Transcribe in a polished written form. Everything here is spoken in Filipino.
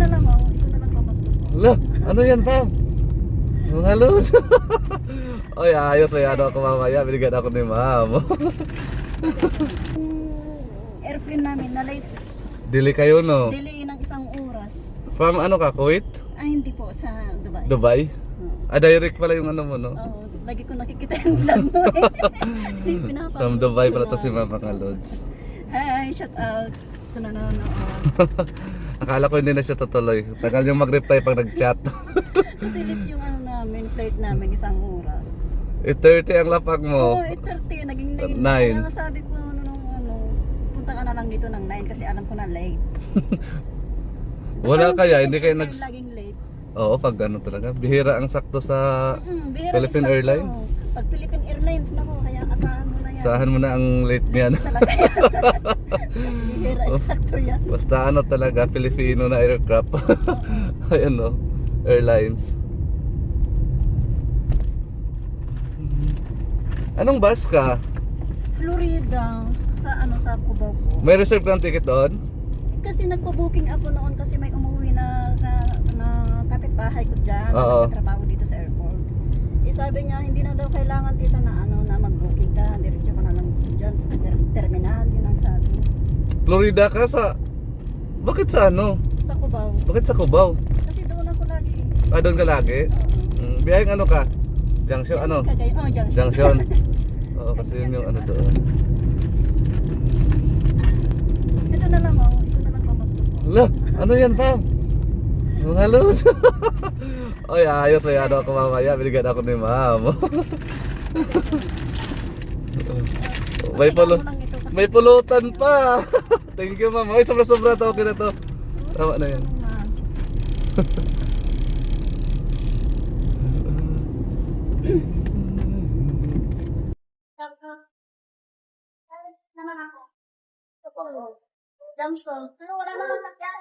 na lang oh. Ito na lang pamasko ko. Ala, ano yan, Pam? Mga lods. Oy, ayos. May ano ako mamaya. Binigyan ako ni Ma'am. Airplane namin na late. Dili kayo, no? Delay ng isang oras. From ano ka, Kuwait? Ay, hindi po. Sa Dubai. Dubai? Oo. Direct pala yung ano mo, no? Oo, lagi ko nakikita yung vlog mo eh. Pinapanood From Dubai ko pala to na. si Ma'am, mga lods. Hi, shout out sa nanonood. Akala ko hindi na siya tutuloy. Tagal yung mag-reply pag nag-chat. Kasi late yung ano namin, flight namin isang oras. 8:30 ang lapag Oo, mo. 8:30, naging late. 9. Kaya nga sabi ko punta ka na lang dito ng 9 kasi alam ko na late. Wala Basta kaya, yung hindi kayo Philippine laging late. Oo, pag ano talaga. Bihira ang sakto sa Bihira Philippine eksakto. Airlines. Pag Philippine Airlines nako, kaya asahan mo na yan. Sahan mo na ang late niyan. Talaga yan. Bihira eksakto yan. Basta ano talaga, Filipino na aircraft. Ayan no, airlines. Anong bus ka? Florida, sa Cubao po. May reserve kang ticket doon? Kasi nagpo-booking ako noon kasi may umuwi na kapitbahay ko dyan. Oo. Nagtatrabaho dito sa airport. Sabi niya, hindi na daw kailangan tita na mag-booking ka. Diretso ka na lang dyan sa terminal. Yun ang sabi. Florida ka sa... Bakit sa ano? Sa Cubao. Bakit sa Cubao? Kasi doon ako lagi. Doon ka lagi? Oo. Biyaheng ano ka? Junction ano? Cagayan. Oh, Junction. Junction. Oo, kasi yun yung ano doon. Ito na lang oh. Ito na lang pamasko ko. Ala, ano yan, Pam? Mga lods. Oy, ayos. May ano ako mamaya. Binigyan ako ni Ma'am. Tingnan mo lang ito kasi- May pulutan pa. Thank you, Ma'am. Ay, sobra-sobra to. Okay na to. Tama na yan. naman ako. Ito po. Junction. Pero wala naman sakyan.